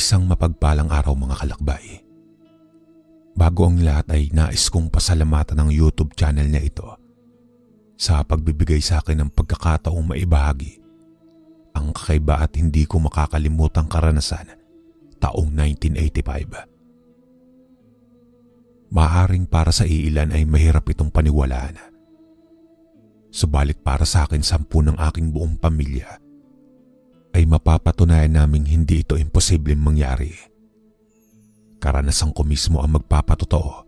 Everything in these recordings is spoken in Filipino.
Isang mapagpalang araw mga kalakbay. Bago ang lahat ay nais kong pasalamatan ng YouTube channel na ito sa pagbibigay sa akin ng pagkakataong maibahagi ang kakaiba at hindi ko makakalimutang karanasan taong 1985. Maaring para sa iilan ay mahirap itong paniwalaan. Subalit para sa akin 10 ng aking buong pamilya ay mapapatunayan naming hindi ito imposibleng mangyari. Karanasan ko mismo ang magpapatotoo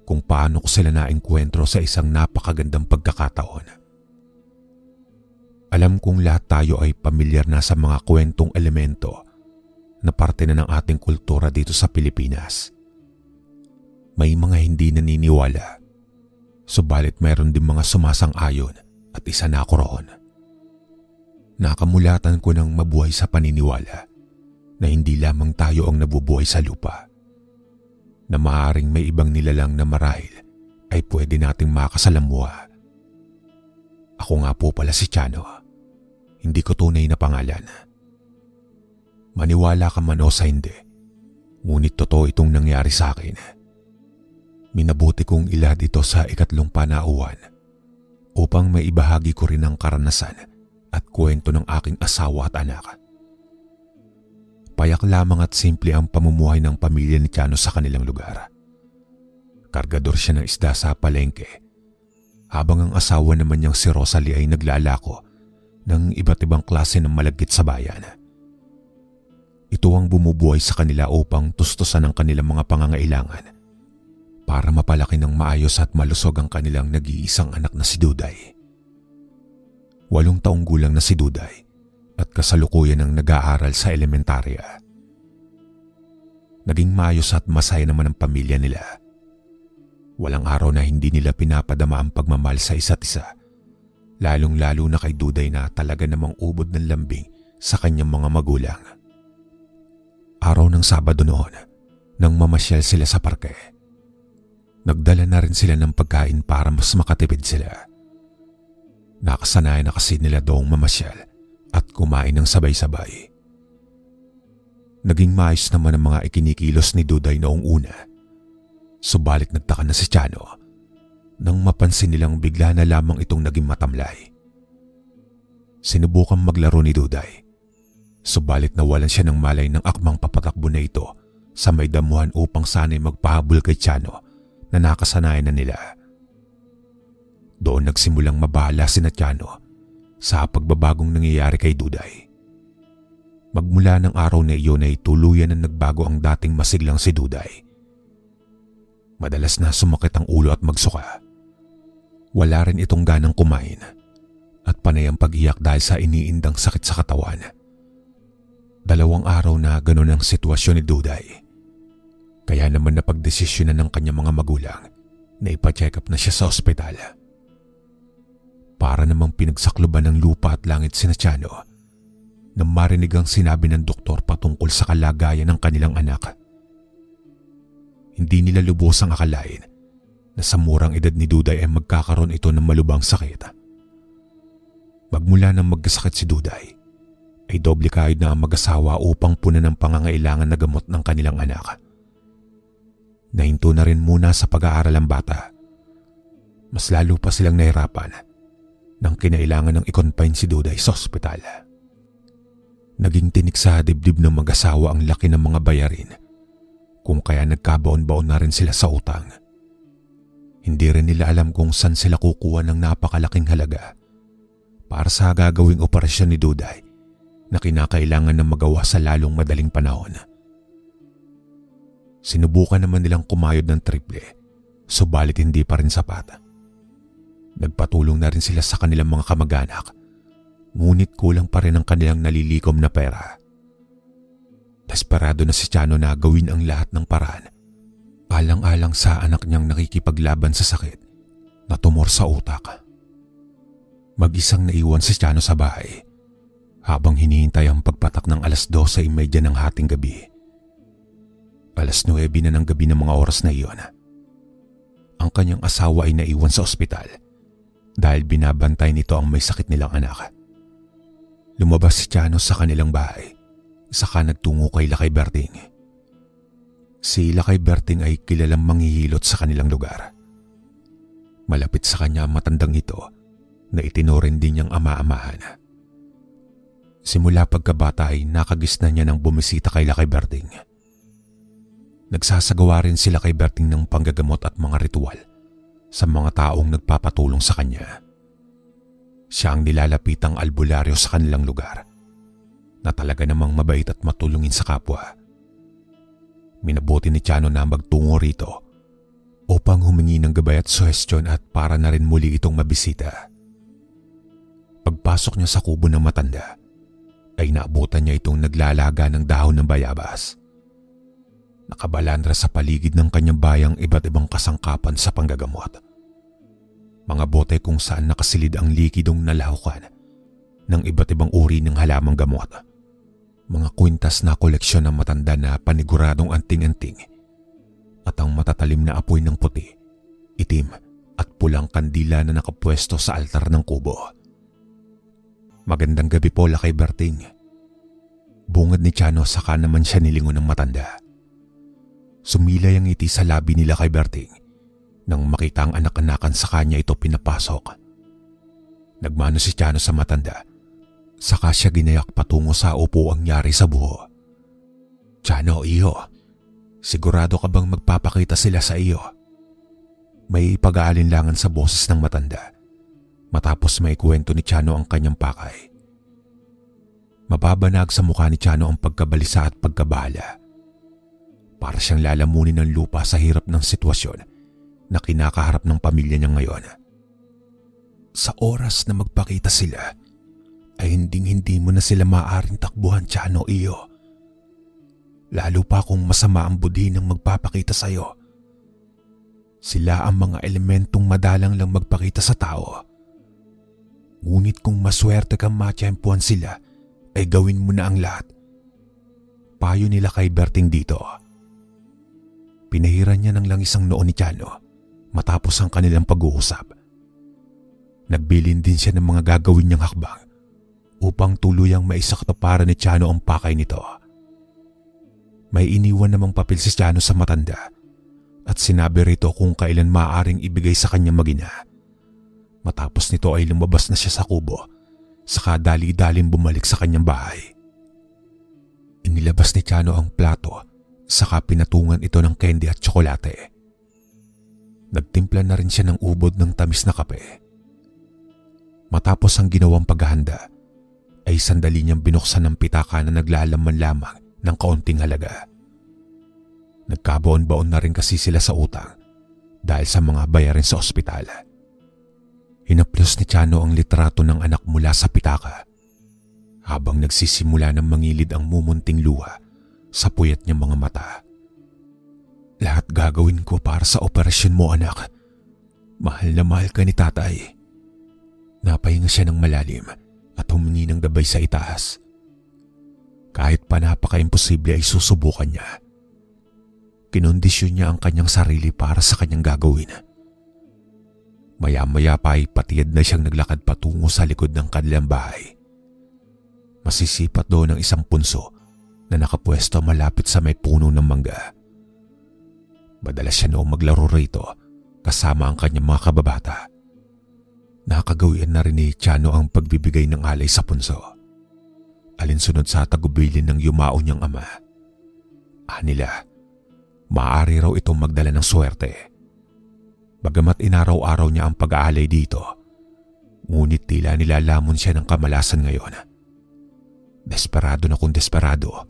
kung paano ko sila naengkwentro sa isang napakagandang pagkakataon. Alam kong lahat tayo ay pamilyar na sa mga kwentong elemento na parte na ng ating kultura dito sa Pilipinas. May mga hindi naniniwala, subalit mayroon din mga sumasang-ayon at isa na ako roon. Nakamulatan ko ng mabuhay sa paniniwala na hindi lamang tayo ang nabubuhay sa lupa, na maaaring may ibang nilalang na marahil ay pwede nating makasalamuha. Ako nga po pala si Chano, hindi ko tunay na pangalan. Maniwala ka man o sa hindi, ngunit totoo itong nangyari sa akin. Minabuti kong ilahad ito sa 3 panauhan upang maibahagi ko rin ang karanasan at kwento ng aking asawa at anak. Payak lamang at simple ang pamumuhay ng pamilya ni Chano sa kanilang lugar. Kargador siya ng isda sa palengke, habang ang asawa naman niyang si Rosalie ay naglalako ng iba't ibang klase ng malagkit sa bayan. Ito ang bumubuhay sa kanila upang tustusan ang kanilang mga pangangailangan para mapalaki ng maayos at malusog ang kanilang nag-iisang anak na si Duday. 8 taong gulang na si Duday at kasalukuyan ang nag-aaral sa elementarya. Naging maayos at masaya naman ang pamilya nila. Walang araw na hindi nila pinapadama ang pagmamahal sa isa't isa, lalong-lalo na kay Duday na talaga namang ubod ng lambing sa kanyang mga magulang. Araw ng Sabado noon, nang mamasyal sila sa parke, nagdala na rin sila ng pagkain para mas makatipid sila. Nakasanayan na kasi nila doong mamasyal at kumain ng sabay-sabay. Naging maayos naman ang mga ikinikilos ni Duday noong una. Subalit nagtaka na si Chano nang mapansin nilang bigla na lamang itong naging matamlay. Sinubukang maglaro ni Duday, subalit nawalan siya ng malay ng akmang papatakbo na ito sa may damuhan upang sana'y magpahabol kay Chano na nakasanayan na nila. Doon nagsimulang mabahala sina Chano sa pagbabagong nangyayari kay Duday. Magmula ng araw na iyon ay tuluyan na nagbago ang dating masiglang si Duday. Madalas na sumakit ang ulo at magsuka. Wala rin itong ganang kumain at panay ang pag-iyak dahil sa iniindang sakit sa katawan. 2 araw na ganoon ang sitwasyon ni Duday. Kaya naman napagdesisyonan ng kanyang mga magulang na ipa-check up na siya sa ospital. Para namang pinagsakloban ng lupa at langit sina Chano nang marinig ang sinabi ng doktor patungkol sa kalagayan ng kanilang anak. Hindi nila lubosang akalain na sa murang edad ni Duday ay magkakaroon ito ng malubhang sakit. Magmula nang magkasakit si Duday, ay doble kahit na ang mag-asawa upang punan ng pangangailangan na gamot ng kanilang anak. Nahinto na rin muna sa pag-aaral ang bata. Mas lalo pa silang nahirapan nang kinailangan ng i-confine si Duday sa ospital. Naging tinik sa dibdib ng mag-asawa ang laki ng mga bayarin, kung kaya nagkabaon-baon na rin sila sa utang. Hindi rin nila alam kung saan sila kukuha ng napakalaking halaga para sa gagawing operasyon ni Duday na kinakailangan na magawa sa lalong madaling panahon. Sinubukan naman nilang kumayod ng triple, subalit hindi pa rin sapat. Nagpatulong na rin sila sa kanilang mga kamag-anak, ngunit kulang pa rin ang kanilang nalilikom na pera. Desperado na si Chano na gawin ang lahat ng paraan, alang-alang sa anak niyang nakikipaglaban sa sakit na tumor sa utak. Mag-isang naiwan si Chano sa bahay habang hinihintay ang pagpatak ng 12:30 ng hating gabi. 9:00 na ng gabi ng mga oras na iyon. Ang kanyang asawa ay naiwan sa ospital dahil binabantay nito ang may sakit nilang anak. Lumabas si Chano sa kanilang bahay Saka nagtungo kay Lakay Berting. Si Lakay Berting ay kilalang manghihilot sa kanilang lugar. Malapit sa kanya ang matandang ito na itinuring din niyang ama-amahan. Simula pagkabata ay nakagisna niya ng bumisita kay Lakay Berting. Nagsasagawa rin sila kay Berting ng panggagamot at mga ritual sa mga taong nagpapatulong sa kanya. Siya ang nilalapitang albularyo sa kanilang lugar na talaga namang mabait at matulungin sa kapwa. Minabuti ni Chano na magtungo rito upang humingi ng gabay at suhestyon at para na rin muli itong mabisita. Pagpasok niya sa kubo ng matanda, ay naabutan niya itong naglalaga ng dahon ng bayabas. Nakabalandra sa paligid ng kanyang bayang iba't ibang kasangkapan sa panggagamot. Mga bote kung saan nakasilid ang likidong nalahukan ng iba't ibang uri ng halamang gamot. Mga kwintas na koleksyon ng matanda na paniguradong anting-anting at ang matatalim na apoy ng puti, itim at pulang kandila na nakapwesto sa altar ng kubo. Magandang gabi po, Lakay Berting. Bungad ni Chano saka naman siya nilingon ng matanda. Sumilay ang ngiti sa labi ni Lakay Berting nang makita ang anak-anakan sa kanya ito pinapasok. Nagmano si Chano sa matanda, saka siya ginayak patungo sa upuang yari sa buho. Chano, iyo, sigurado ka bang magpapakita sila sa iyo? May pag-aalinlangan sa boses ng matanda matapos maikwento ni Chano ang kanyang pakay. Mababanag sa mukha ni Chano ang pagkabalisa at pagkabahala. Para siyang lalamunin ng lupa sa hirap ng sitwasyon na kinakaharap ng pamilya niya ngayon. Sa oras na magpakita sila, ay hindi mo na sila maaaring takbuhan, Chano, iyo. Lalo pa kung masama ang budhi ng magpapakita sa iyo. Sila ang mga elementong madalang lang magpakita sa tao. Ngunit kung maswerte kang matiyempuhan sila, ay gawin mo na ang lahat. Payo nila kay Berting dito. Pinahiran niya ng langis ang noo ni Chano matapos ang kanilang pag-uusap. Nagbilin din siya ng mga gagawin niyang hakbang upang tuluyang maisakatuparan ni Chano ang pakay nito. May iniwan namang papel si Chano sa matanda at sinabi rito kung kailan maaaring ibigay sa kanyang magina. Matapos nito ay lumabas na siya sa kubo, saka dali-daling bumalik sa kanyang bahay. Inilabas ni Chano ang plato, saka pinatungan ito ng candy at tsokolate. Nagtimpla na rin siya ng ubod ng tamis na kape. Matapos ang ginawang paghahanda, ay sandali niyang binuksan ng pitaka na naglalaman lamang ng kaunting halaga. Nagkabaon-baon na rin kasi sila sa utang dahil sa mga bayarin sa ospital. Hinaplos ni Chano ang litrato ng anak mula sa pitaka habang nagsisimula ng mangilid ang mumunting luha sa puyat niyang mga mata. Lahat gagawin ko para sa operasyon mo, anak. Mahal na mahal ka ni tatay. Napahinga siya ng malalim at humingi ng gabay sa itaas. Kahit pa napaka-imposible ay susubukan niya. Kinondisyon niya ang kanyang sarili para sa kanyang gagawin. Maya-maya pa ay patiyad na siyang naglakad patungo sa likod ng kanilang bahay. Masisipat doon ang isang punso na nakapwesto malapit sa may puno ng mangga. Madalas siya noong maglaro rito kasama ang kanyang mga kababata. Nakagawian na rin ni Chano ang pagbibigay ng alay sa punso. Alinsunod sa tagubilin ng yumao niyang ama. Nila, maaari raw itong magdala ng swerte. Bagamat inaraw-araw niya ang pag-aalay dito, ngunit tila nilalamon siya ng kamalasan ngayon. Desperado na kung desperado,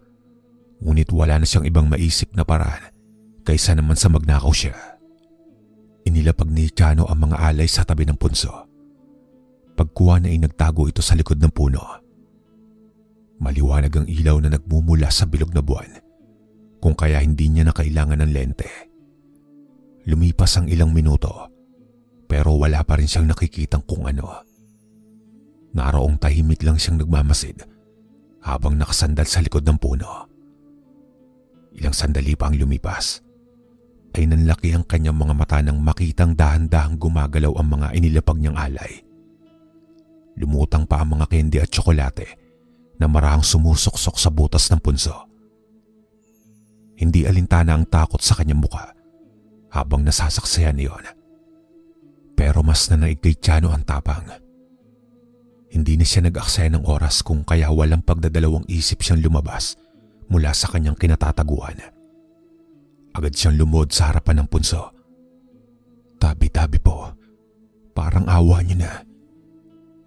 ngunit wala na siyang ibang maisip na paraan kaysa naman sa magnakaw siya. Inilapag ni Chano ang mga alay sa tabi ng punso. Pagkuha na ay nagtago ito sa likod ng puno. Maliwanag ang ilaw na nagmumula sa bilog na buwan, kung kaya hindi niya na kailangan ng lente. Lumipas ang ilang minuto, pero wala pa rin siyang nakikitang kung ano. Naroong tahimik lang siyang nagmamasid habang nakasandal sa likod ng puno. Ilang sandali pa ang lumipas, ay nanlaki ang kanyang mga mata nang makitang dahan-dahang gumagalaw ang mga inilapag niyang alay. Lumutang pa ang mga candy at tsokolate na marahang sumusuksok sa butas ng punso. Hindi alintana ang takot sa kanyang muka habang nasasaksihan niyon. Pero mas nanaig kay Tiano ang tapang. Hindi na siya nag-aksaya ng oras kung kaya walang pagdadalawang isip siyang lumabas mula sa kanyang kinatataguan. Agad siyang lumod sa harapan ng punso. Tabi-tabi po, parang awa niyo na.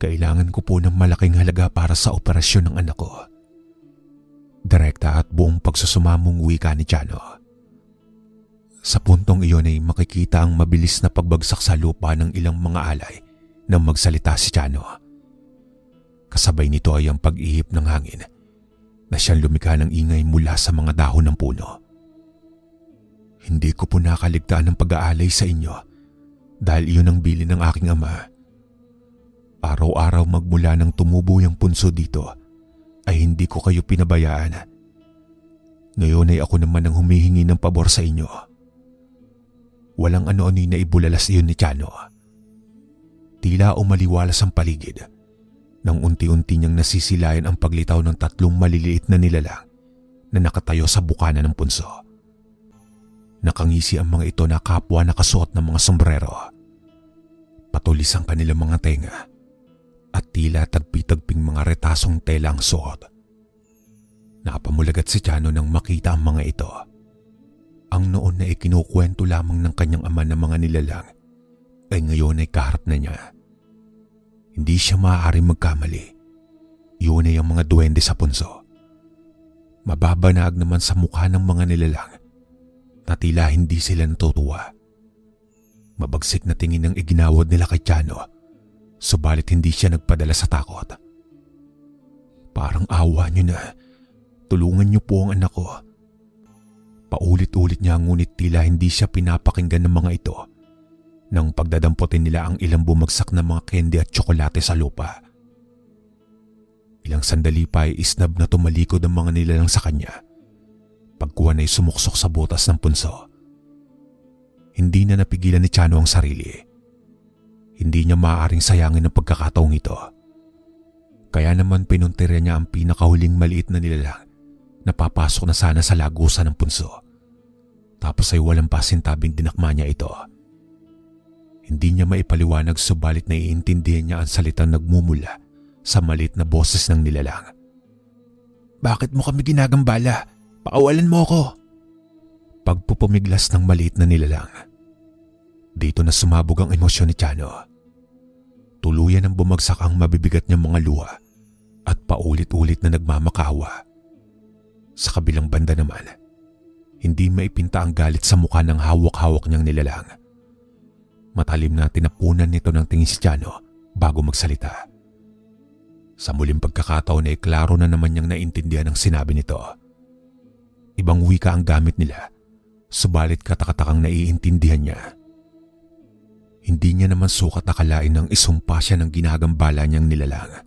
Kailangan ko po ng malaking halaga para sa operasyon ng anak ko. Direkta at buong pagsusumamong wika ni Tiano. Sa puntong iyon ay makikita ang mabilis na pagbagsak sa lupa ng ilang mga alay nang magsalita si Tiano. Kasabay nito ay ang pag-ihip ng hangin na siyang lumikha ng ingay mula sa mga dahon ng puno. Hindi ko po nakaligtaan ng pag-aalay sa inyo dahil iyon ang bilin ng aking ama. Araw-araw magmula nang tumubo yung punso dito ay hindi ko kayo pinabayaan. Ngayon ay ako naman ang humihingi ng pabor sa inyo. Walang ano-ano'y na ibulalas iyon ni Tiano. Tila umaliwalas ang paligid nang unti-unti niyang nasisilayan ang paglitaw ng 3 maliliit na nilalang na nakatayo sa bukana ng punso. Nakangisi ang mga ito na kapwa nakasuot ng mga sombrero. Patulis ang kanilang mga tenga at tila tagpi-tagping mga retasong tela ang suot. Napamulagat si Tiano nang makita ang mga ito. Ang noon na ikinukwento lamang ng kanyang ama ng mga nilalang ay ngayon ay kaharap na niya. Hindi siya maaaring magkamali. Yun ay ang mga duwende sa punso. Mababanag naman sa mukha ng mga nilalang na tila hindi sila natutuwa. Mabagsik na tingin ang iginawad nila kay Tiano, subalit hindi siya nagpadala sa takot. Parang awa niyo na. Tulungan niyo po ang anak ko. Paulit-ulit niya ngunit tila hindi siya pinapakinggan ng mga ito nang pagdadamputin nila ang ilang bumagsak na mga candy at tsokolate sa lupa. Ilang sandali pa ay isnab na tumalikod ang mga nilalang sa kanya. Pagkuha na ay sumuksok sa butas ng punso. Hindi na napigilan ni Tiano ang sarili. Hindi niya maaaring sayangin ang pagkakataong ito. Kaya naman pinuntirya niya ang pinakahuling maliit na nilalang na papasok na sana sa lagusan ng punso. Tapos ay walang pasintabing dinakma niya ito. Hindi niya maipaliwanag subalit naiintindihan niya ang salitang nagmumula sa maliit na boses ng nilalang. Bakit mo kami ginagambala? Pakawalan mo ako! Pagpupumiglas ng maliit na nilalang. Dito na sumabog ang emosyon ni Tiano. Tuluyan ang bumagsak ang mabibigat niyang mga luha at paulit-ulit na nagmamakaawa. Sa kabilang banda naman, hindi maipinta ang galit sa mukha ng hawak-hawak niyang nilalang. Matalim na tinapunan nito ng tingin si Tiano bago magsalita. Sa muling pagkakataon ay klaro na naman niyang naintindihan ang sinabi nito. Ibang wika ang gamit nila, subalit katakatakang naiintindihan niya. Hindi niya naman sukat akalain nang isumpa siya ng ginagambala niyang nilalang.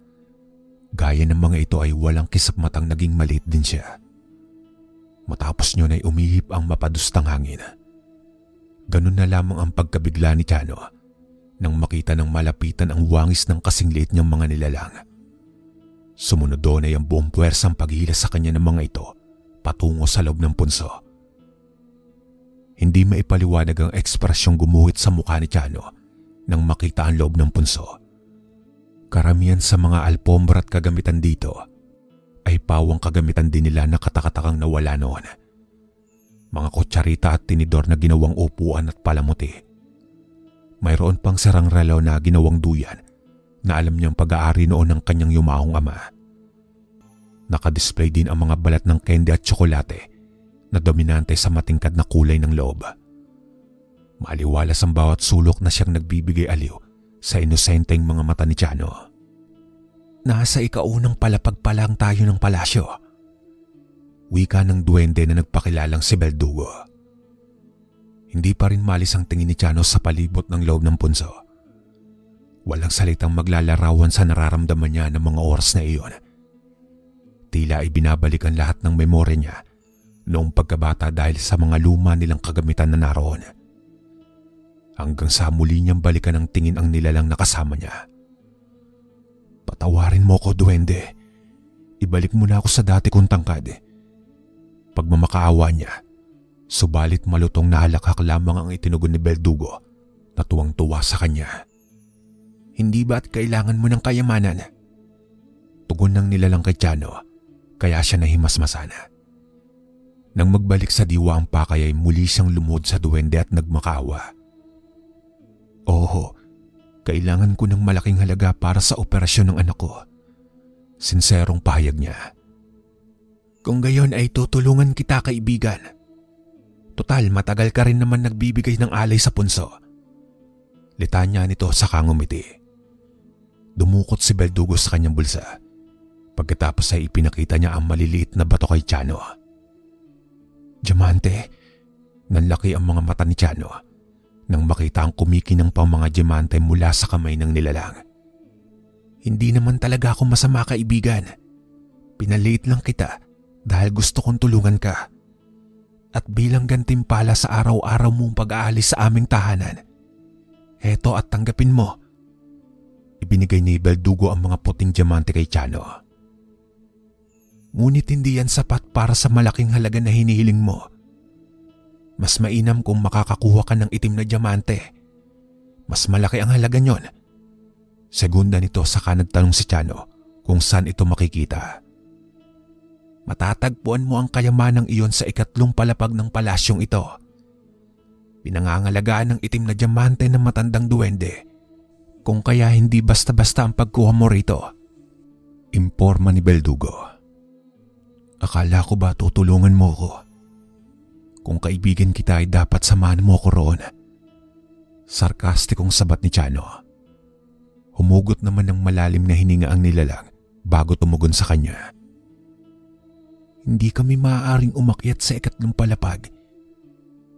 Gaya ng mga ito ay walang kisap-matang naging maliit din siya. Matapos niyon ay umihip ang mapadustang hangin. Ganun na lamang ang pagkabigla ni Tiano nang makita ng malapitan ang wangis ng kasing liit niyang mga nilalang. Sumunod doon ay ang buong puwersang paghila sa kanya ng mga ito patungo sa loob ng punso. Hindi maipaliwanag ang ekspresyong gumuhit sa mukha ni Tiano nang makita ang loob ng punso. Karamihan sa mga alpombra at kagamitan dito ay pawang kagamitan din nila na katakatakang nawala noon. Mga kutsarita at tinidor na ginawang upuan at palamuti. Mayroon pang sarang relaw na ginawang duyan na alam niyang pag-aari noon ng kanyang yumahong ama. Nakadisplay din ang mga balat ng candy at tsokolate na dominante sa matingkad na kulay ng loob. Maliwalas ang bawat sulok na siyang nagbibigay aliw sa inosenteng mga mata ni Tiano. Nasa ikaunang palapag pa lang tayo ng palasyo. Wika ng duwende na nagpakilalang si Beldugo. Hindi pa rin malis ang tingin ni Tiano sa palibot ng loob ng punso. Walang salitang maglalarawan sa nararamdaman niya ng mga oras na iyon. Tila ibinabalik ang lahat ng memorya niya noong pagkabata dahil sa mga luma nilang kagamitan na naroon. Hanggang sa muli niyang balikan ng tingin ang nilalang na kasama niya. Patawarin mo ko, duwende. ibalik mo na ako sa dati kong tangkad. Pagmamakaawa niya, subalit malutong na halakhak lamang ang itinugon ni Beldugo na tuwang-tuwa sa kanya. Hindi ba't kailangan mo ng kayamanan? Tugon ng nilalang kay Tiano, kaya siya nahimasmasan. Nang magbalik sa diwa ang pakay ay muli siyang lumuhod sa duwende at nagmakaawa. Oo, kailangan ko ng malaking halaga para sa operasyon ng anak ko. Sinserong pahayag niya. Kung gayon ay tutulungan kita, kaibigan. Total, matagal ka rin naman nagbibigay ng alay sa punso. Litanya nito sa kangumiti. Dumukot si Beldugo sa kanyang bulsa. Pagkatapos ay ipinakita niya ang maliliit na bato kay Tiano. Diamante. Nanlaki ang mga mata ni Tiano nang makita ang kumikinang pang mga diamante mula sa kamay ng nilalang. Hindi naman talaga ako masama, kaibigan. Pinaliit lang kita dahil gusto kong tulungan ka. At bilang gantimpala sa araw-araw mong pag-aalis sa aming tahanan, heto at tanggapin mo. Ibinigay ni Beldugo ang mga puting diamante kay Tiano. Ngunit hindi yan sapat para sa malaking halaga na hinihiling mo. Mas mainam kung makakakuha ka ng itim na diamante. Mas malaki ang halaga nyon. Segunda nito saka nagtanong si Tiano kung saan ito makikita. Matatagpuan mo ang kayamanang iyon sa ikatlong palapag ng palasyong ito. Pinangangalagaan ng itim na diamante ng matandang duwende. Kung kaya hindi basta-basta ang pagkuha mo rito. Imporma ni Beldugo. Akala ko ba tutulungan mo ko? Kung kaibigan kita ay dapat samahan mo ko roon. Sarkastikong sabat ni Tiano. Humugot naman ng malalim na hininga ang nilalang bago tumugon sa kanya. Hindi kami maaaring umakyat sa ikatlong palapag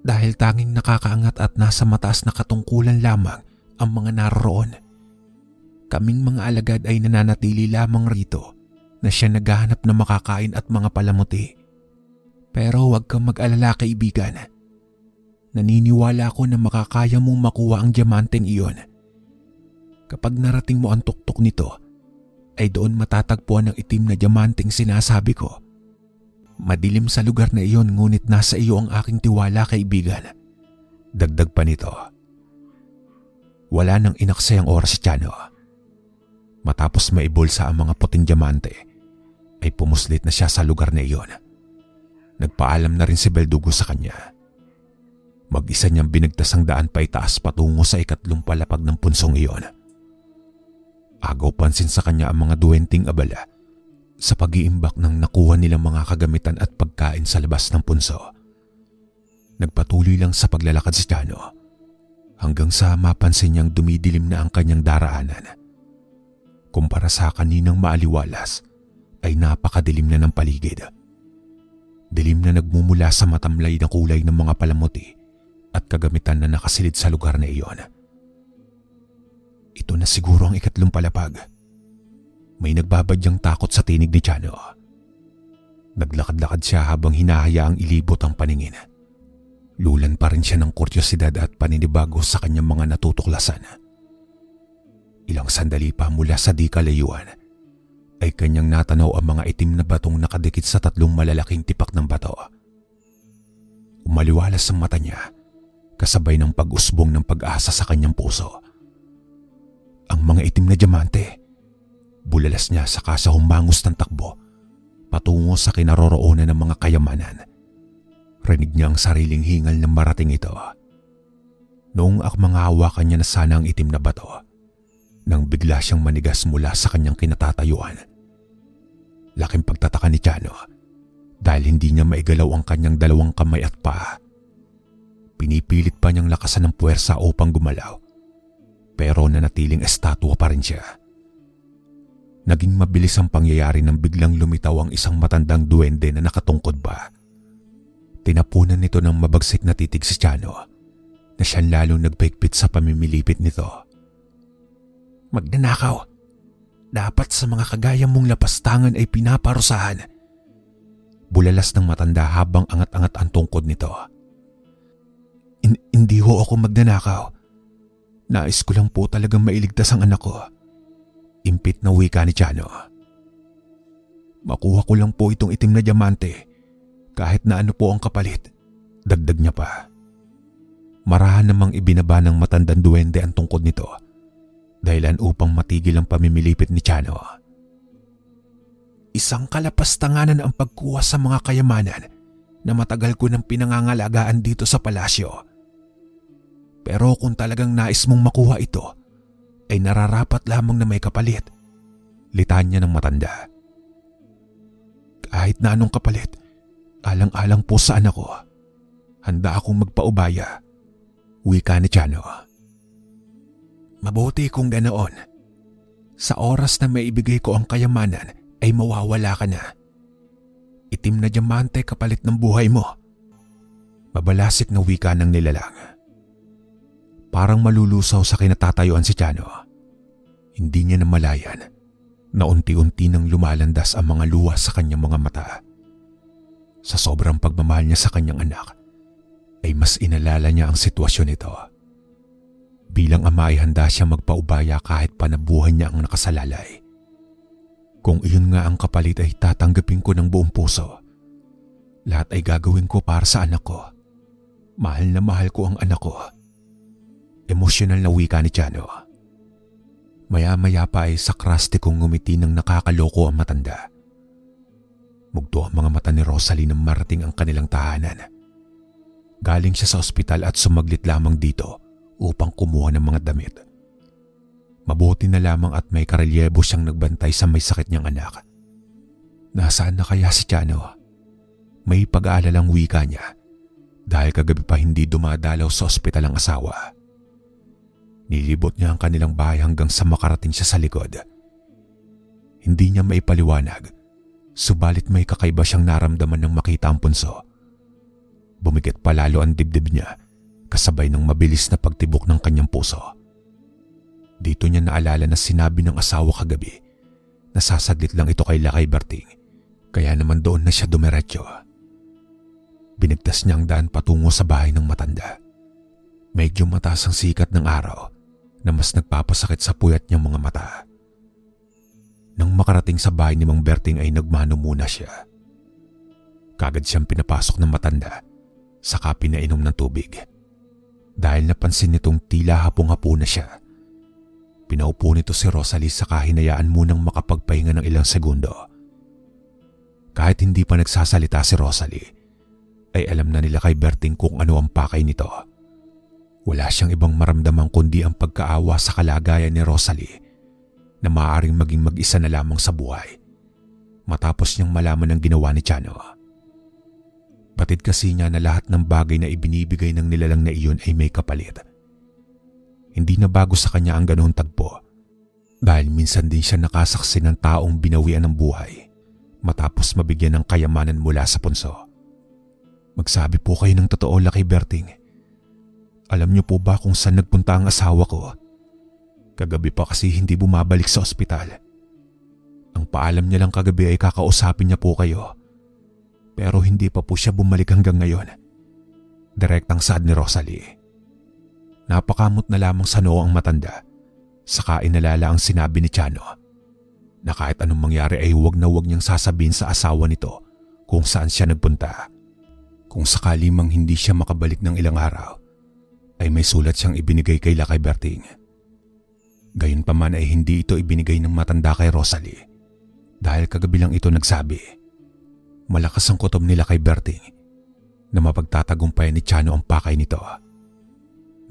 dahil tanging nakakaangat at nasa mataas na katungkulan lamang ang mga naroon. Kaming mga alagad ay nananatili lamang rito na siya naghahanap na makakain at mga palamuti. Pero huwag kang mag-alala, kaibigan. Naniniwala ako na makakaya mong makuha ang diamanteng iyon. Kapag narating mo ang tuktok nito, ay doon matatagpuan ang itim na diamanteng sinasabi ko. Madilim sa lugar na iyon ngunit nasa iyo ang aking tiwala, kaibigan. Dagdag pa nito. Wala nang inaksayang oras si Tiano. Matapos maibulsa ang mga puting diamante, ay pumuslit na siya sa lugar na iyon. Nagpaalam na rin si Beldugo sa kanya. Mag-isa niyang binigtas ang daan pa itaas patungo sa ikatlong palapag ng punsong iyon. Agaw pansin sa kanya ang mga duwending abala sa pag-iimbak ng nakuha nilang mga kagamitan at pagkain sa labas ng punso. Nagpatuloy lang sa paglalakad si Tiano hanggang sa mapansin niyang dumidilim na ang kanyang daraanan. Kumpara sa kaninang maaliwalas ay napakadilim na ng paligid. Dilim na nagmumula sa matamlay na kulay ng mga palamuti at kagamitan na nakasilid sa lugar na iyon. Ito na siguro ang ikatlong palapag. May nagbabadyang takot sa tinig ni Tiano. Naglakad-lakad siya habang hinahayaang ilibot ang paningin. Lulan pa rin siya ng kuryosidad at paninibago sa kanyang mga natutuklasan. Ilang sandali pa mula sa di kalayuan ay kanyang natanaw ang mga itim na batong nakadikit sa tatlong malalaking tipak ng bato. Umaliwalas ang mata niya kasabay ng pag-usbong ng pag-asa sa kanyang puso. Ang mga itim na diamante. Bulalas niya saka sa humangos ng takbo patungo sa kinaroroonan ng mga kayamanan. Rinig niya ang sariling hingal ng marating ito. Noong akmanghawakan niya na sana ang itim na bato, nang bigla siyang manigas mula sa kanyang kinatatayuan. Laking pagtataka ni Tiano dahil hindi niya maigalaw ang kanyang dalawang kamay at paa. Pinipilit pa niyang lakasan ng puwersa upang gumalaw, pero nanatiling estatwa pa rin siya. Naging mabilis ang pangyayari nang biglang lumitaw ang isang matandang duwende na nakatungkod pa. Tinapunan nito ng mabagsik na titig si Tiano na siyang lalong nagpaigpit sa pamimilipit nito. Magnanakaw. Dapat sa mga kagaya mong lapastangan ay pinaparusahan. Bulalas ng matanda habang angat-angat ang tungkod nito. Hindi ho ako magnanakaw. Nais ko lang po talagang mailigtas ang anak ko. Impit na wika ni Tiano. Makuha ko lang po itong itim na diamante, kahit na ano po ang kapalit. Dagdag niya pa. Marahan namang ibinaba ng matandang duwende ang tungkod nito, dahilan upang matigil ang pamimilipit ni Chano. Isang kalapastanganan ang pagkuha sa mga kayamanan na matagal ko nang pinangangalagaan dito sa palasyo. Pero kung talagang nais mong makuha ito, ay nararapat lamang na may kapalit. Litanya ng matanda. Kahit na anong kapalit, alang-alang po sa anak ko. Handa akong magpaubaya. Wika ni Chano. Mabuti kung ganoon. Sa oras na maibigay ko ang kayamanan ay mawawala ka na. Itim na diamante kapalit ng buhay mo. Mabalasik na wika ng nilalang. Parang malulusaw sa kinatatayuan si Chano. Hindi niya namalayan na unti-unti nang lumalandas ang mga luha sa kanyang mga mata. Sa sobrang pagmamahal niya sa kanyang anak, ay mas inalala niya ang sitwasyon nito. Bilang ama ay handa siya magpaubaya kahit pa nabuhay niya ang nakasalalay. Kung iyon nga ang kapalit ay tatanggapin ko ng buong puso. Lahat ay gagawin ko para sa anak ko. Mahal na mahal ko ang anak ko. Emosyonal na wika ni Chano. Maya-maya pa ay sakrastikong ngumiti ng nakakaloko ang matanda. Mugto ang mga mata ni Rosalie nang marating ang kanilang tahanan. Galing siya sa ospital at sumaglit lamang dito upang kumuha ng mga damit. Mabuti na lamang at may karelyebo siyang nagbantay sa may sakit niyang anak. Nasaan na kaya si Chano? May pag-aalalang wika niya dahil kagabi pa hindi dumadalaw sa ospital ang asawa. Nilibot niya ang kanilang bahay hanggang sa makarating siya sa likod. Hindi niya maipaliwanag, subalit may kakaiba siyang naramdaman nang makita ang punso. Bumigit palalo ang dibdib niya kasabay ng mabilis na pagtibok ng kanyang puso. Dito niya naalala na sinabi ng asawa kagabi na sasaglit lang ito kay Lakay Berting, kaya naman doon na siya dumiretso. Binigtas niya ang daan patungo sa bahay ng matanda. Medyo mataas ang sikat ng araw na mas nagpapasakit sa puyat niyang mga mata. Nang makarating sa bahay ni Mang Berting ay nagmano muna siya. Kagad siyang pinapasok ng matanda, saka pinainom ng tubig. Dahil napansin nitong tila hapong-hapo na siya, pinaupo nito si Rosalie saka hinayaan munang makapagpahinga ng ilang segundo. Kahit hindi pa nagsasalita si Rosalie, ay alam na nila kay Berting kung ano ang pakay nito. Wala siyang ibang maramdaman kundi ang pagkaawa sa kalagayan ni Rosalie na maaaring maging mag-isa na lamang sa buhay matapos niyang malaman ang ginawa ni Chano. Batid kasi niya na lahat ng bagay na ibinibigay ng nilalang na iyon ay may kapalit. Hindi na bago sa kanya ang ganoong tagpo dahil minsan din siya nakasaksi ng taong binawian ng buhay matapos mabigyan ng kayamanan mula sa punso. Magsabi po kayo ng totoo, Lakay Berting. Alam niyo po ba kung saan nagpunta ang asawa ko? Kagabi pa kasi hindi bumabalik sa ospital. Ang paalam niya lang kagabi ay kakausapin niya po kayo. Pero hindi pa po siya bumalik hanggang ngayon. Direktang saad ni Rosalie. Napakamot na lamang sa noo ang matanda. Saka inalala ang sinabi ni Chano na kahit anong mangyari ay huwag na huwag niyang sasabihin sa asawa nito kung saan siya nagpunta. Kung sakali mang hindi siya makabalik ng ilang araw, ay may sulat siyang ibinigay kay Lakay Berting. Gayunpaman ay hindi ito ibinigay ng matanda kay Rosalie dahil kagabi lang ito nagsabi. Malakas ang kutob ni Lakay Berting na mapagtatagumpayan ni Chano ang pakay nito,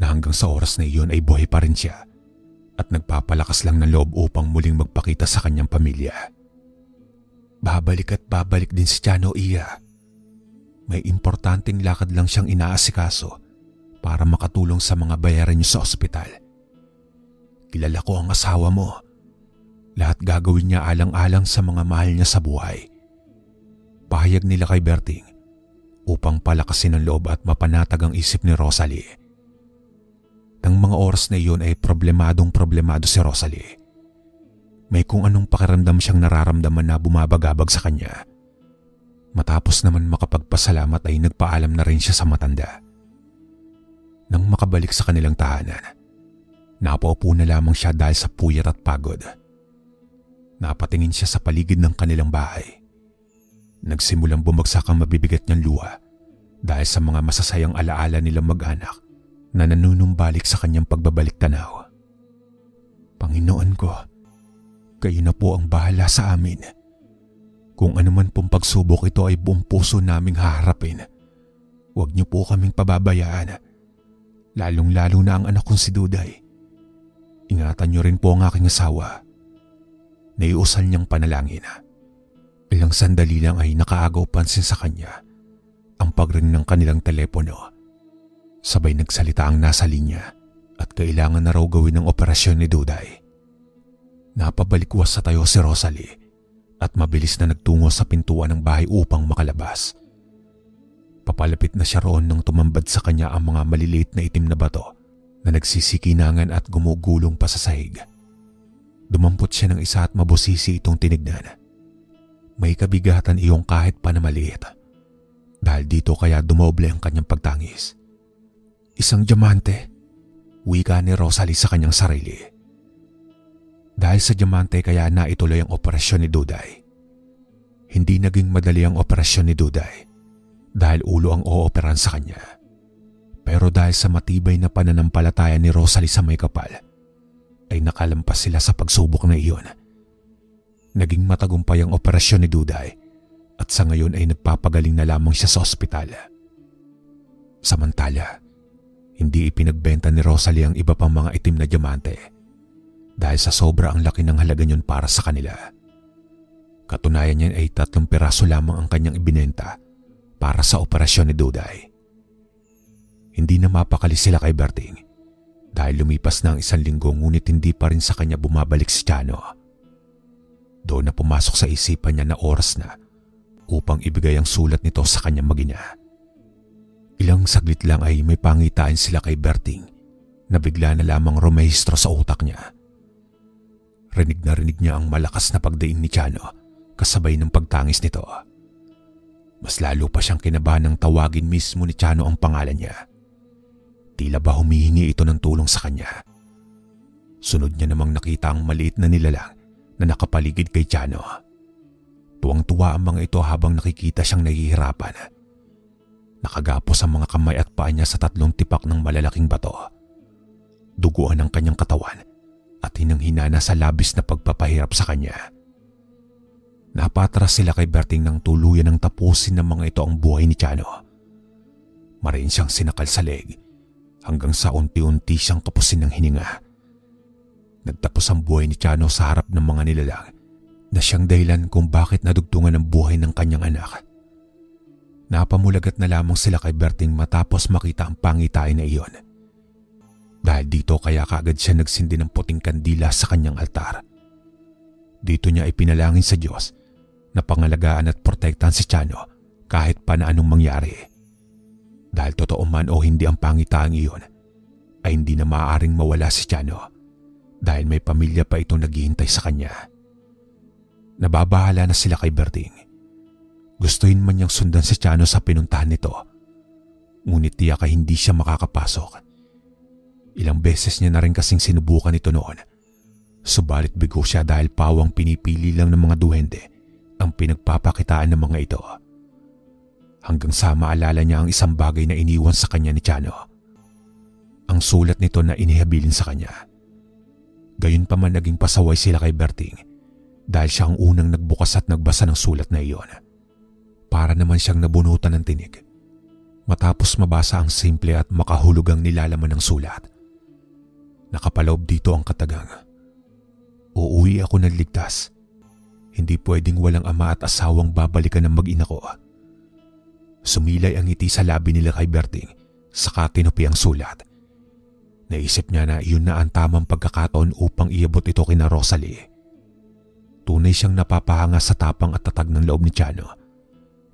na hanggang sa oras na iyon ay buhay pa rin siya at nagpapalakas lang ng loob upang muling magpakita sa kanyang pamilya. Babalik at babalik din si Chano, iya. May importanteng lakad lang siyang inaasikaso para makatulong sa mga bayaran niyo sa ospital. Kilala ko ang asawa mo. Lahat gagawin niya alang-alang sa mga mahal niya sa buhay. Pahayag nila kay Berting upang palakasin ang loob at mapanatag ang isip ni Rosalie. Nang mga oras na iyon ay problemado si Rosalie. May kung anong pakiramdam siyang nararamdaman na bumabagabag sa kanya. Matapos naman makapagpasalamat ay nagpaalam na rin siya sa matanda. Nang makabalik sa kanilang tahanan, napaupo na lamang siya dahil sa puyat at pagod. Napatingin siya sa paligid ng kanilang bahay Nagsimulang bumagsak ang mabibigat niyang luha dahil sa mga masasayang alaala nilang mag-anak na nanunumbalik sa kanyang pagbabalik tanaw. Panginoon ko, kayo na po ang bahala sa amin. Kung anuman pong pagsubok ito ay buong puso naming haharapin. Huwag niyo po kaming pababayaan. Lalong-lalo na ang anak kong si Duday. Ingatan niyo rin po ang aking asawa. Naiusal niyang panalangin. Ilang sandali lang ay nakaagaw pansin sa kanya ang pagring ng kanilang telepono. Sabay nagsalita ang nasa linya at kailangan na raw gawin ng operasyon ni Duday. Napabalikwas sa tayo si Rosalie at mabilis na nagtungo sa pintuan ng bahay upang makalabas. Papalapit na siya roon nang tumambad sa kanya ang mga maliliit na itim na bato na nagsisikinangan at gumugulong pa sa sahig. Dumampot siya ng isa at mabusisi itong tinignan. May kabigatan iyong kahit pa na maliit. Dahil dito kaya dumoble ang kanyang pagtangis. Isang diamante, wika ni Rosalie sa kanyang sarili. Dahil sa diamante kaya naituloy ang operasyon ni Duday. Hindi naging madali ang operasyon ni Duday dahil ulo ang ooperan sa kanya. Pero dahil sa matibay na pananampalataya ni Rosalie sa may kapal, ay nakalampas sila sa pagsubok na iyon. Naging matagumpay ang operasyon ni Duday at sa ngayon ay nagpapagaling na lamang siya sa ospital. Samantala, hindi ipinagbenta ni Rosalie ang iba pang mga itim na diamante dahil sa sobra ang laki ng halaga niyon para sa kanila. Katunayan niyan ay 3 piraso lamang ang kanyang ibinenta para sa operasyon ni Duday. Hindi na mapakali sila kay Berting dahil lumipas na ang 1 linggo ngunit hindi pa rin sa kanya bumabalik si Chano. Doon na pumasok sa isipan niya na oras na upang ibigay ang sulat nito sa kanyang mag-ina. Ilang saglit lang ay may pangitain sila kay Berting na bigla na lamang rumehistro sa utak niya. Rinig na rinig niya ang malakas na pagdaing ni Chano kasabay ng pagtangis nito. Mas lalo pa siyang kinabahan ng tawagin mismo ni Chano ang pangalan niya. Tila ba humihingi ito ng tulong sa kanya. Sunod niya namang nakita ang maliit na nilalang na nakapaligid kay Chano. Tuwang-tuwa ang mga ito habang nakikita siyang nahihirapan. Nakagapos ang mga kamay at paa niya sa 3 tipak ng malalaking bato. Duguan ang kanyang katawan at hinang-hinana sa labis na pagpapahirap sa kanya. Napatras sila kay Berting nang tuluyan ng tapusin ng mga ito ang buhay ni Chano. Mariin siyang sinakal sa leg hanggang sa unti-unti siyang kapusin ng hininga. Nagtapos ang buhay ni Chano sa harap ng mga nilalang na siyang dahilan kung bakit nadugtungan ang buhay ng kanyang anak. Napamulagat na lamang sila kay Berting matapos makita ang pangitain na iyon. Dahil dito kaya kaagad siya nagsindi ng puting kandila sa kanyang altar. Dito niya ipinalangin sa Diyos na pangalagaan at protektahan si Chano kahit pa na anong mangyari. Dahil totoo man o hindi ang pangitaang iyon, ay hindi na maaaring mawala si Chano dahil may pamilya pa itong naghihintay sa kanya. Nababahala na sila kay Berting. Gustuhin man niyang sundan si Chano sa pinuntahan nito, ngunit tiyak ay hindi siya makakapasok. Ilang beses niya na rin kasing sinubukan ito noon, subalit bigo siya dahil pawang pinipili lang ng mga duwende ang pinagpapakitaan ng mga ito. Hanggang sa maalala niya ang isang bagay na iniwan sa kanya ni Chano. Ang sulat nito na inihabilin sa kanya. Gayunpaman naging pasaway sila kay Berting dahil siya ang unang nagbukas at nagbasa ng sulat na iyon. Para naman siyang nabunutan ng tinig matapos mabasa ang simple at makahulugang nilalaman ng sulat. Nakapaloob dito ang katagang, "Uuwi ako ng ligtas. Hindi pwedeng walang ama at asawang babalikan ng mag-ina ko." Sumilay ang ngiti sa labi nila kay Berting, saka tinupi ang sulat. Naisip niya na iyon na ang tamang pagkakataon upang iabot ito kina Rosalie. Tunay siyang napapahanga sa tapang at tatag ng loob ni Chano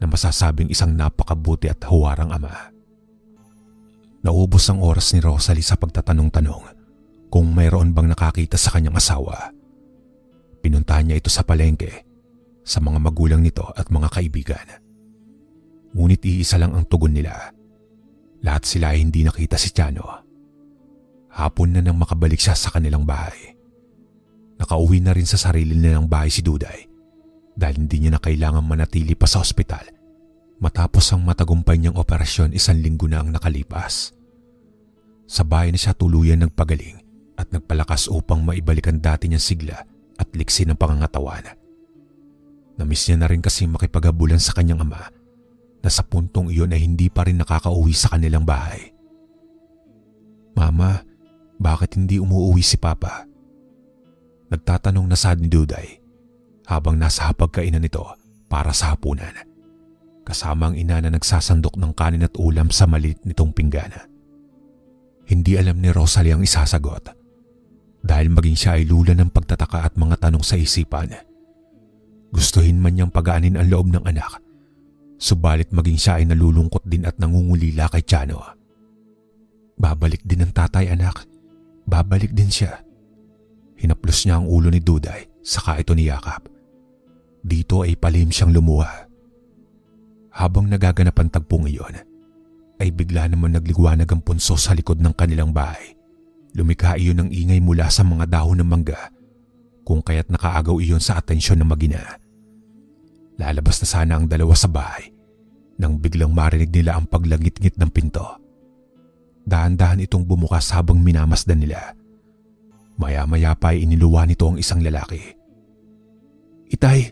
na masasabing isang napakabuti at huwarang ama. Naubos ang oras ni Rosalie sa pagtatanong-tanong kung mayroon bang nakakita sa kanyang asawa. Pinuntahan niya ito sa palengke, sa mga magulang nito at mga kaibigan. Ngunit iisa lang ang tugon nila. Lahat sila ay hindi nakita si Chano. Hapon na nang makabalik siya sa kanilang bahay. Nakauwi na rin sa sarili nilang bahay si Duday dahil hindi niya na kailangan manatili pa sa ospital matapos ang matagumpay niyang operasyon 1 linggo na ang nakalipas. Sa bahay na siya tuluyan nagpagaling at nagpalakas upang maibalik ang dati niyang sigla at liksi ng pangangatawan. Namiss niya na rin kasi makipaghabulan sa kanyang ama na sa puntong iyon ay hindi pa rin nakakauwi sa kanilang bahay. "Mama, bakit hindi umuuwi si Papa?" Nagtatanong na sad ni Duday habang nasa hapagkainan nito para sa hapunan. Kasama ang ina na nagsasandok ng kanin at ulam sa maliit nitong pinggana. Hindi alam ni Rosalie ang isasagot dahil maging siya ay lula ng pagtataka at mga tanong sa isipan. Gustuhin man niyang pagaanin ang loob ng anak, subalit maging siya ay nalulungkot din at nangungulila kay Chano. "Babalik din ang tatay, anak. Babalik din siya." Hinaplos niya ang ulo ni Duday saka ito niyakap. Dito ay palihim siyang lumuha. Habang nagaganap ang tagpong iyon, ay bigla naman nagliwanag ang punso sa likod ng kanilang bahay. Lumikha iyon ng ingay mula sa mga dahon ng mangga, kung kaya't nakaagaw iyon sa atensyon ng mag-ina. Lalabas na sana ang dalawa sa bahay nang biglang marinig nila ang paglangit-ngit ng pinto. Dahan-dahan itong bumukas habang minamasdan nila. Maya-maya pa ay iniluwa nito ang isang lalaki. "Itay!"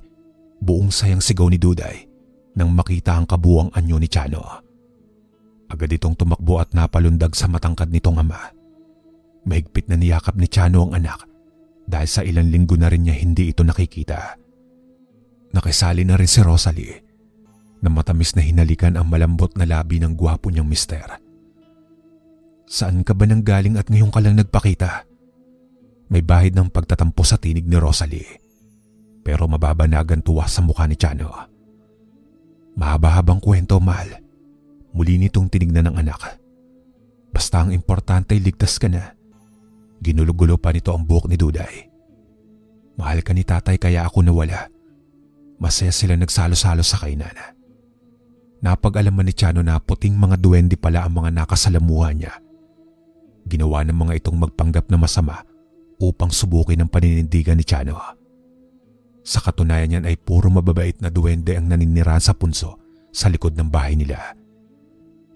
Buong sayang sigaw ni Duday nang makita ang kabuuang anyo ni Chano. Agad itong tumakbo at napalundag sa matangkad nitong ama. Mahigpit na niyakap ni Chano ang anak dahil sa ilang linggo na rin niya hindi ito nakikita. Nakisali na rin si Rosalie na matamis na hinalikan ang malambot na labi ng gwapo niyang mister. "Saan ka ba nang galing at ngayon ka lang nagpakita?" May bahid ng pagtatampo sa tinig ni Rosalie, pero mababanagan tuwa sa mukha ni Chano. "Mahaba-habang kwento, mahal." Muli nitong tinignan ng anak. "Basta ang importante ay ligtas ka na." Ginulo-gulo pa nito ang buhok ni Duday. "Mahal ka ni tatay kaya ako nawala." Masaya sila nagsalo-salo sa kainan. Napag-alaman ni Chano na puting mga duwende pala ang mga nakasalamuhan niya. Ginawa ng mga itong magpanggap na masama upang subukin ang paninindigan ni Chano. Sa katunayan niyan ay puro mababait na duwende ang naninirahan sa punso sa likod ng bahay nila.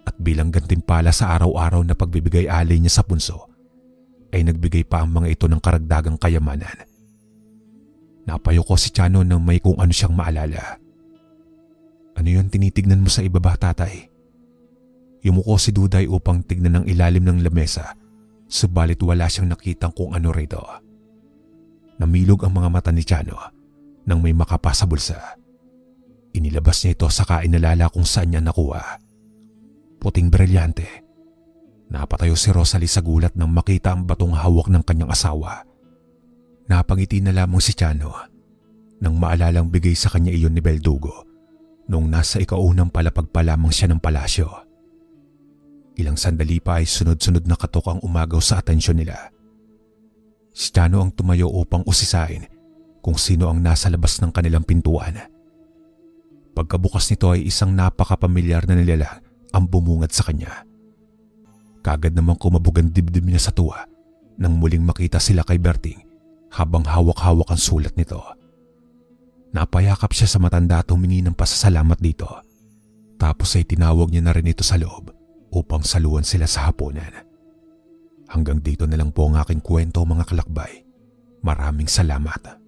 At bilang gantimpala sa araw-araw na pagbibigay-alay niya sa punso, ay nagbigay pa ang mga ito ng karagdagang kayamanan. Napayuko si Chano nang may kung ano siyang maalala. "Ano yun tinitignan mo sa ibaba, tatay?" Yumuko si Duday upang tignan ang ilalim ng lamesa, subalit wala siyang nakitang kung ano rito. Namilog ang mga mata ni Chano nang may makapa sa bulsa. Inilabas niya ito saka inalala kung saan niya nakuha. Puting brilyante. Napatayo si Rosalie sa gulat nang makita ang batong hawak ng kanyang asawa. Napangiti na lamang si Chano nang maalalang bigay sa kanya iyon ni Beldugo nung nasa ikaunang palapag pa lamang siya ng palasyo. Ilang sandali pa ay sunod-sunod na katok ang umagaw sa atensyon nila. Si Chano ang tumayo upang usisain kung sino ang nasa labas ng kanilang pintuan. Pagkabukas nito ay isang napakapamilyar na nilalang ang bumungad sa kanya. Kagad namang kumabog ang dibdib niya sa tuwa nang muling makita sila kay Berting habang hawak-hawak ang sulat nito. Napayakap siya sa matanda at humingi ng pasasalamat dito. Tapos ay tinawag niya na rin ito sa loob upang saluhan sila sa hapunan. Hanggang dito na lang po ang aking kwento, mga kalakbay. Maraming salamat.